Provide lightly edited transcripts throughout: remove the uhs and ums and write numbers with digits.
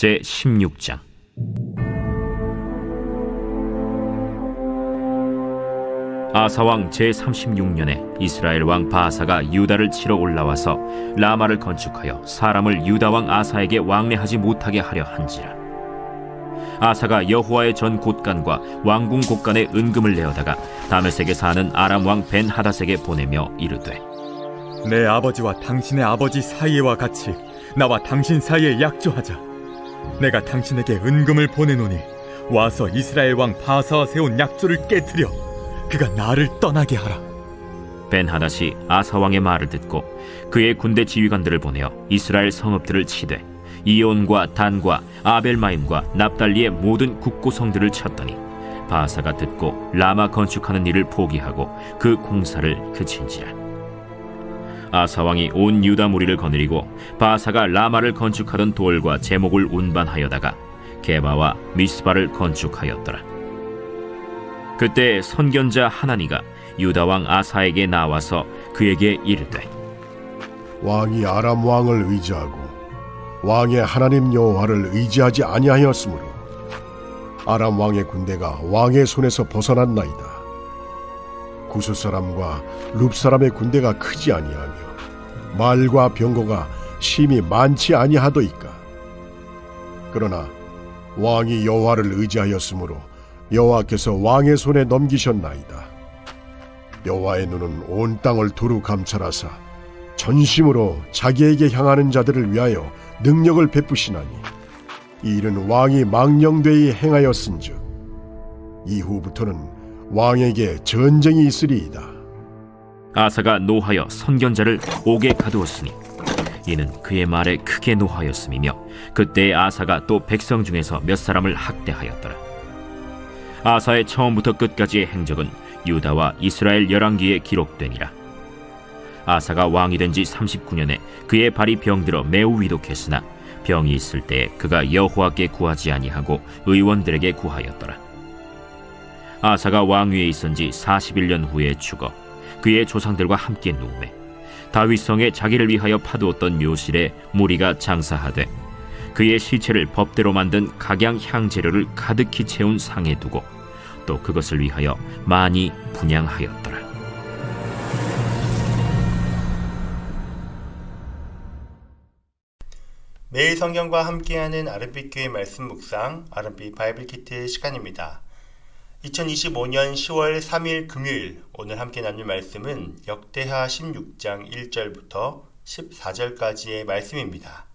제16장. 아사왕 제36년에 이스라엘 왕 바아사가 유다를 치러 올라와서 라마를 건축하여 사람을 유다왕 아사에게 왕래하지 못하게 하려 한지라. 아사가 여호와의 전 곳간과 왕궁 곳간에 은금을 내어다가 다메섹에 사는 아람 왕 벤하닷에게 보내며 이르되, 내 아버지와 당신의 아버지 사이와 같이 나와 당신 사이에 약조하자. 내가 당신에게 은금을 보내노니 와서 이스라엘 왕 바아사와 세운 약조를 깨뜨려 그가 나를 떠나게 하라. 벤하닷이 아사 왕의 말을 듣고 그의 군대 지휘관들을 보내어 이스라엘 성읍들을 치되 이온과 단과 아벨마임과 납달리의 모든 국고성들을 쳤더니 바아사가 듣고 라마 건축하는 일을 포기하고 그 공사를 그친지라. 아사 왕이 온 유다 무리를 거느리고 바아사가 라마를 건축하던 돌과 제목을 운반하여다가 게바와 미스바를 건축하였더라. 그때 선견자 하나니가 유다 왕 아사에게 나와서 그에게 이르되, 왕이 아람 왕을 의지하고 왕의 하나님 여호와를 의지하지 아니하였으므로 아람 왕의 군대가 왕의 손에서 벗어났나이다. 구스 사람과 룹 사람의 군대가 크지 아니하며 말과 병거가 심히 많지 아니하도이까. 그러나 왕이 여호와를 의지하였으므로 여호와께서 왕의 손에 넘기셨나이다. 여호와의 눈은 온 땅을 두루 감찰하사 전심으로 자기에게 향하는 자들을 위하여 능력을 베푸시나니 이 일은 왕이 망령되이 행하였은즉 이후부터는 왕에게 전쟁이 있으리이다. 아사가 노하여 선견자를 옥에 가두었으니 이는 그의 말에 크게 노하였음이며 그때 아사가 또 백성 중에서 몇 사람을 학대하였더라. 아사의 처음부터 끝까지의 행적은 유다와 이스라엘 열왕기에 기록되니라. 아사가 왕이 된 지 39년에 그의 발이 병들어 매우 위독했으나 병이 있을 때에 그가 여호와께 구하지 아니하고 의원들에게 구하였더라. 아사가 왕위에 있은 지 41년 후에 죽어 그의 조상들과 함께 누우매 다윗성에 자기를 위하여 파두었던 묘실에 무리가 장사하되 그의 시체를 법대로 만든 각양 향재료를 가득히 채운 상에 두고 또 그것을 위하여 많이 분향하였더라. 매일 성경과 함께하는 아름빛교회 말씀 묵상 아름빛 바이블 키트 시간입니다. 2025년 10월 3일 금요일, 오늘 함께 나눌 말씀은 역대하 16장 1절부터 14절까지의 말씀입니다.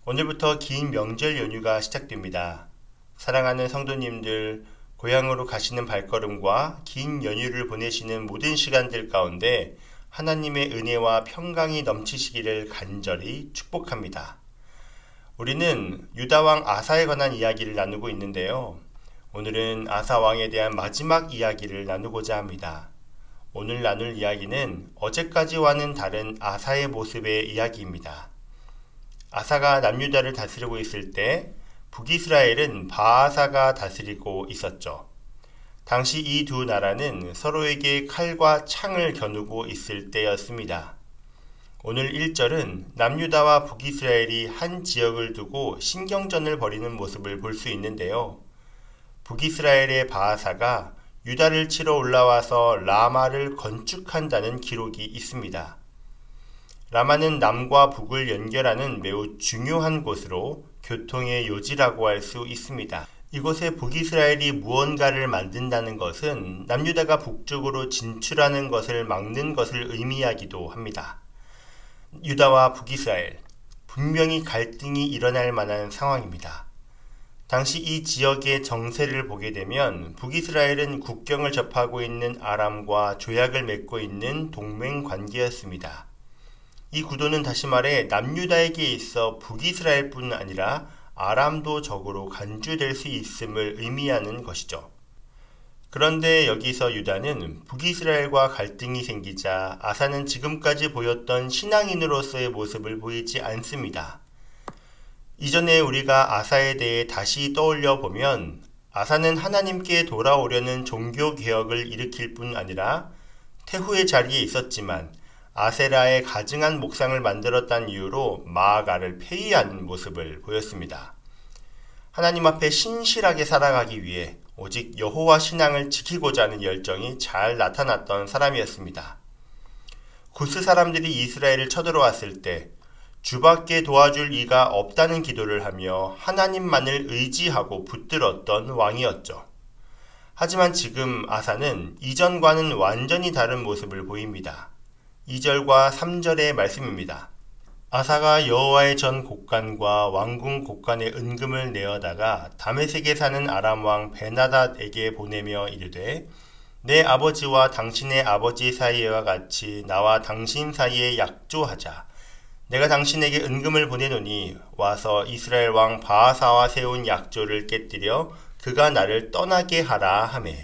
오늘부터 긴 명절 연휴가 시작됩니다. 사랑하는 성도님들, 고향으로 가시는 발걸음과 긴 연휴를 보내시는 모든 시간들 가운데 하나님의 은혜와 평강이 넘치시기를 간절히 축복합니다. 우리는 유다왕 아사에 관한 이야기를 나누고 있는데요. 오늘은 아사 왕에 대한 마지막 이야기를 나누고자 합니다. 오늘 나눌 이야기는 어제까지와는 다른 아사의 모습의 이야기입니다. 아사가 남유다를 다스리고 있을 때 북이스라엘은 바아사가 다스리고 있었죠. 당시 이 두 나라는 서로에게 칼과 창을 겨누고 있을 때였습니다. 오늘 1절은 남유다와 북이스라엘이 한 지역을 두고 신경전을 벌이는 모습을 볼 수 있는데요. 북이스라엘의 바아사가 유다를 치러 올라와서 라마를 건축한다는 기록이 있습니다. 라마는 남과 북을 연결하는 매우 중요한 곳으로 교통의 요지라고 할 수 있습니다. 이곳에 북이스라엘이 무언가를 만든다는 것은 남유다가 북쪽으로 진출하는 것을 막는 것을 의미하기도 합니다. 유다와 북이스라엘, 분명히 갈등이 일어날 만한 상황입니다. 당시 이 지역의 정세를 보게 되면 북이스라엘은 국경을 접하고 있는 아람과 조약을 맺고 있는 동맹 관계였습니다. 이 구도는 다시 말해 남유다에게 있어 북이스라엘뿐 아니라 아람도 적으로 간주될 수 있음을 의미하는 것이죠. 그런데 여기서 유다는 북이스라엘과 갈등이 생기자 아사는 지금까지 보였던 신앙인으로서의 모습을 보이지 않습니다. 이전에 우리가 아사에 대해 다시 떠올려 보면 아사는 하나님께 돌아오려는 종교개혁을 일으킬 뿐 아니라 태후의 자리에 있었지만 아세라의 가증한 목상을 만들었다는 이유로 마아가를 폐위하는 모습을 보였습니다. 하나님 앞에 신실하게 살아가기 위해 오직 여호와 신앙을 지키고자 하는 열정이 잘 나타났던 사람이었습니다. 구스 사람들이 이스라엘을 쳐들어왔을 때 주밖에 도와줄 이가 없다는 기도를 하며 하나님만을 의지하고 붙들었던 왕이었죠. 하지만 지금 아사는 이전과는 완전히 다른 모습을 보입니다. 2절과 3절의 말씀입니다. 아사가 여호와의 전 곡간과 왕궁 곡간의 은금을 내어다가 다메섹에 사는 아람 왕 베나닷에게 보내며 이르되 내 아버지와 당신의 아버지 사이와 같이 나와 당신 사이에 약조하자. 내가 당신에게 은금을 보내노니 와서 이스라엘 왕 바하사와 세운 약조를 깨뜨려 그가 나를 떠나게 하라 하매.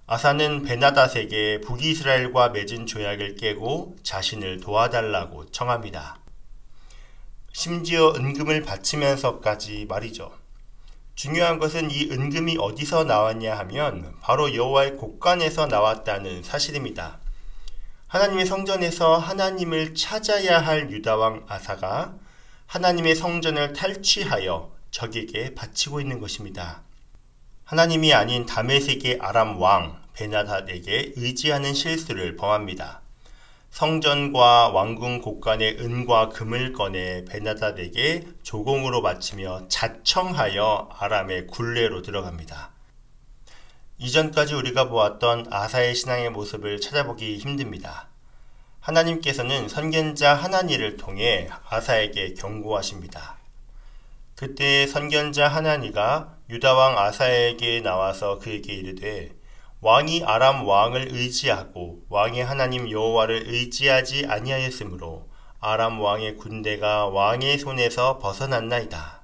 아사는 베나닷에게 북이스라엘과 맺은 조약을 깨고 자신을 도와달라고 청합니다. 심지어 은금을 바치면서까지 말이죠. 중요한 것은 이 은금이 어디서 나왔냐 하면 바로 여호와의 곡간에서 나왔다는 사실입니다. 하나님의 성전에서 하나님을 찾아야 할 유다왕 아사가 하나님의 성전을 탈취하여 적에게 바치고 있는 것입니다. 하나님이 아닌 다메섹의 아람 왕 베나닷에게 의지하는 실수를 범합니다. 성전과 왕궁 곡간의 은과 금을 꺼내 베나닷에게 조공으로 바치며 자청하여 아람의 굴레로 들어갑니다. 이전까지 우리가 보았던 아사의 신앙의 모습을 찾아보기 힘듭니다. 하나님께서는 선견자 하나니를 통해 아사에게 경고하십니다. 그때 선견자 하나니가 유다왕 아사에게 나와서 그에게 이르되 왕이 아람 왕을 의지하고 왕의 하나님 여호와를 의지하지 아니하였으므로 아람 왕의 군대가 왕의 손에서 벗어났나이다.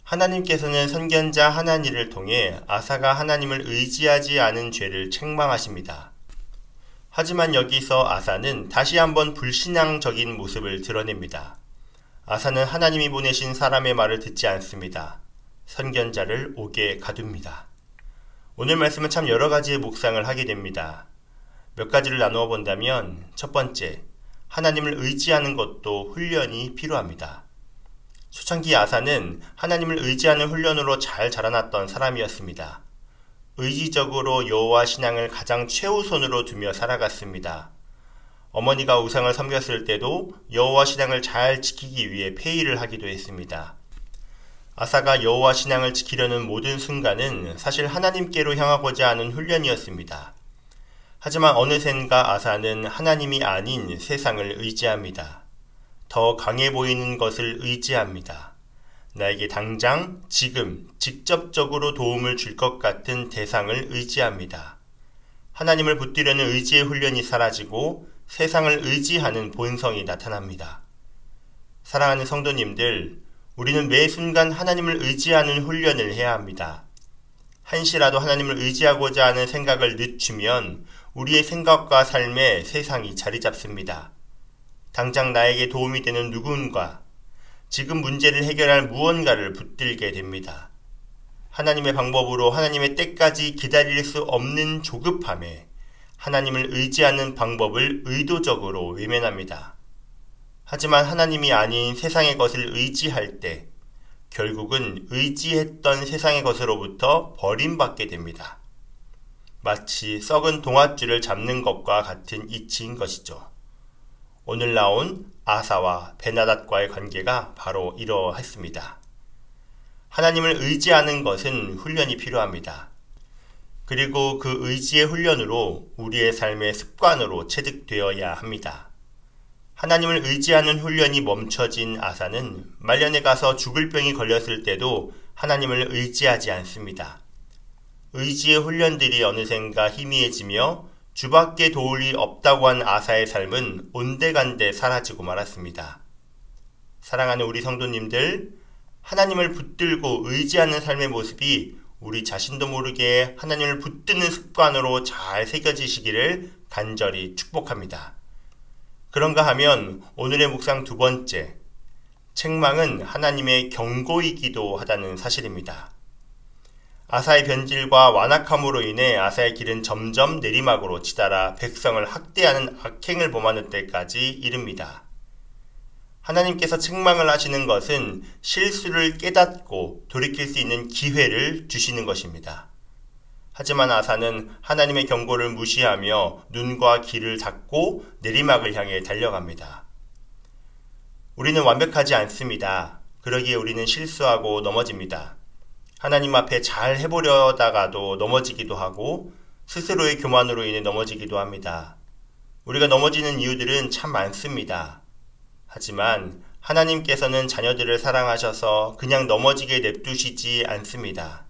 하나님께서는 선견자 하나니를 통해 아사가 하나님을 의지하지 않은 죄를 책망하십니다. 하지만 여기서 아사는 다시 한번 불신앙적인 모습을 드러냅니다. 아사는 하나님이 보내신 사람의 말을 듣지 않습니다. 선견자를 옥에 가둡니다. 오늘 말씀은 참 여러 가지의 묵상을 하게 됩니다. 몇 가지를 나누어 본다면 첫 번째, 하나님을 의지하는 것도 훈련이 필요합니다. 초창기 아사는 하나님을 의지하는 훈련으로 잘 자라났던 사람이었습니다. 의지적으로 여호와 신앙을 가장 최우선으로 두며 살아갔습니다. 어머니가 우상을 섬겼을 때도 여호와 신앙을 잘 지키기 위해 회의를 하기도 했습니다. 아사가 여호와 신앙을 지키려는 모든 순간은 사실 하나님께로 향하고자 하는 훈련이었습니다. 하지만 어느샌가 아사는 하나님이 아닌 세상을 의지합니다. 더 강해 보이는 것을 의지합니다. 나에게 당장, 지금, 직접적으로 도움을 줄 것 같은 대상을 의지합니다. 하나님을 붙들려는 의지의 훈련이 사라지고 세상을 의지하는 본성이 나타납니다. 사랑하는 성도님들, 우리는 매 순간 하나님을 의지하는 훈련을 해야 합니다. 한시라도 하나님을 의지하고자 하는 생각을 늦추면 우리의 생각과 삶에 세상이 자리 잡습니다. 당장 나에게 도움이 되는 누군가, 지금 문제를 해결할 무언가를 붙들게 됩니다. 하나님의 방법으로 하나님의 때까지 기다릴 수 없는 조급함에 하나님을 의지하는 방법을 의도적으로 외면합니다. 하지만 하나님이 아닌 세상의 것을 의지할 때 결국은 의지했던 세상의 것으로부터 버림받게 됩니다. 마치 썩은 동아줄을 잡는 것과 같은 이치인 것이죠. 오늘 나온 아사와 베나닷과의 관계가 바로 이러했습니다. 하나님을 의지하는 것은 훈련이 필요합니다. 그리고 그 의지의 훈련으로 우리의 삶의 습관으로 체득되어야 합니다. 하나님을 의지하는 훈련이 멈춰진 아사는 말년에 가서 죽을 병이 걸렸을 때도 하나님을 의지하지 않습니다. 의지의 훈련들이 어느샌가 희미해지며 주밖에 도울이 없다고 한 아사의 삶은 온데간데 사라지고 말았습니다. 사랑하는 우리 성도님들, 하나님을 붙들고 의지하는 삶의 모습이 우리 자신도 모르게 하나님을 붙드는 습관으로 잘 새겨지시기를 간절히 축복합니다. 그런가 하면 오늘의 묵상 두 번째, 책망은 하나님의 경고이기도 하다는 사실입니다. 아사의 변질과 완악함으로 인해 아사의 길은 점점 내리막으로 치달아 백성을 학대하는 악행을 범하는 때까지 이릅니다. 하나님께서 책망을 하시는 것은 실수를 깨닫고 돌이킬 수 있는 기회를 주시는 것입니다. 하지만 아사는 하나님의 경고를 무시하며 눈과 귀를 닫고 내리막을 향해 달려갑니다. 우리는 완벽하지 않습니다. 그러기에 우리는 실수하고 넘어집니다. 하나님 앞에 잘 해보려다가도 넘어지기도 하고 스스로의 교만으로 인해 넘어지기도 합니다. 우리가 넘어지는 이유들은 참 많습니다. 하지만 하나님께서는 자녀들을 사랑하셔서 그냥 넘어지게 냅두시지 않습니다.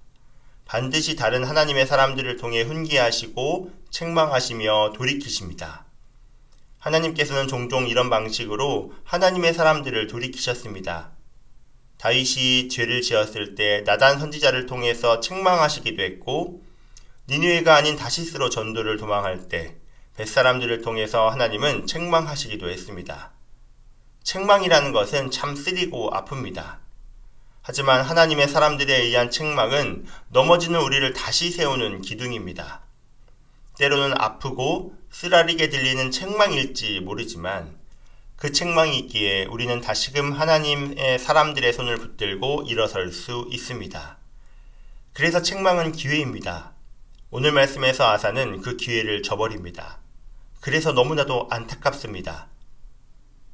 반드시 다른 하나님의 사람들을 통해 훈계하시고 책망하시며 돌이키십니다. 하나님께서는 종종 이런 방식으로 하나님의 사람들을 돌이키셨습니다. 다윗이 죄를 지었을 때 나단 선지자를 통해서 책망하시기도 했고, 니느웨가 아닌 다시스로 전도를 도망할 때 벳사람들을 통해서 하나님은 책망하시기도 했습니다. 책망이라는 것은 참 쓰리고 아픕니다. 하지만 하나님의 사람들에 의한 책망은 넘어지는 우리를 다시 세우는 기둥입니다. 때로는 아프고 쓰라리게 들리는 책망일지 모르지만 그 책망이 있기에 우리는 다시금 하나님의 사람들의 손을 붙들고 일어설 수 있습니다. 그래서 책망은 기회입니다. 오늘 말씀에서 아사는 그 기회를 저버립니다. 그래서 너무나도 안타깝습니다.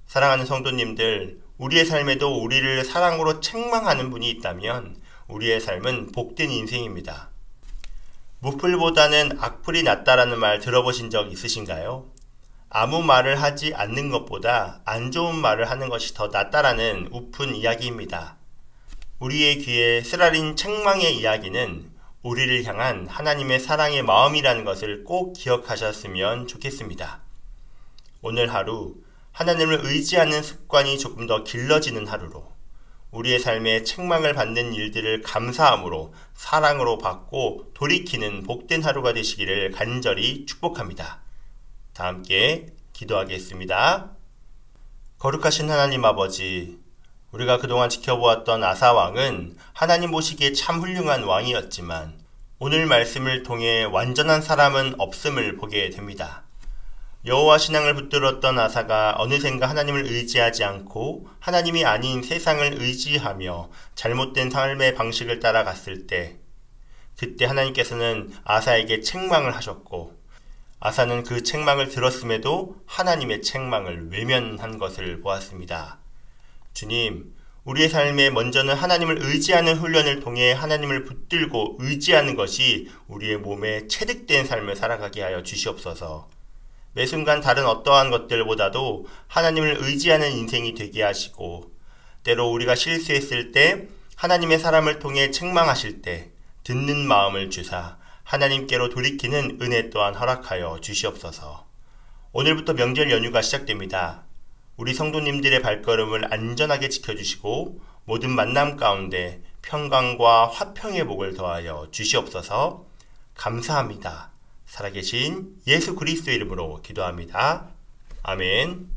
사랑하는 성도님들, 우리의 삶에도 우리를 사랑으로 책망하는 분이 있다면 우리의 삶은 복된 인생입니다. 무풀보다는 악풀이 낫다라는 말 들어보신 적 있으신가요? 아무 말을 하지 않는 것보다 안 좋은 말을 하는 것이 더 낫다라는 우픈 이야기입니다. 우리의 귀에 쓰라린 책망의 이야기는 우리를 향한 하나님의 사랑의 마음이라는 것을 꼭 기억하셨으면 좋겠습니다. 오늘 하루 하나님을 의지하는 습관이 조금 더 길러지는 하루로 우리의 삶에 책망을 받는 일들을 감사함으로 사랑으로 받고 돌이키는 복된 하루가 되시기를 간절히 축복합니다. 다 함께 기도하겠습니다. 거룩하신 하나님 아버지, 우리가 그동안 지켜보았던 아사 왕은 하나님 보시기에 참 훌륭한 왕이었지만 오늘 말씀을 통해 완전한 사람은 없음을 보게 됩니다. 여호와 신앙을 붙들었던 아사가 어느샌가 하나님을 의지하지 않고 하나님이 아닌 세상을 의지하며 잘못된 삶의 방식을 따라갔을 때, 그때 하나님께서는 아사에게 책망을 하셨고 아사는 그 책망을 들었음에도 하나님의 책망을 외면한 것을 보았습니다. 주님, 우리의 삶에 먼저는 하나님을 의지하는 훈련을 통해 하나님을 붙들고 의지하는 것이 우리의 몸에 체득된 삶을 살아가게 하여 주시옵소서. 매 순간 다른 어떠한 것들보다도 하나님을 의지하는 인생이 되게 하시고, 때로 우리가 실수했을 때 하나님의 사람을 통해 책망하실 때 듣는 마음을 주사 하나님께로 돌이키는 은혜 또한 허락하여 주시옵소서. 오늘부터 명절 연휴가 시작됩니다. 우리 성도님들의 발걸음을 안전하게 지켜주시고 모든 만남 가운데 평강과 화평의 복을 더하여 주시옵소서. 감사합니다. 살아계신 예수 그리스도의 이름으로 기도합니다. 아멘.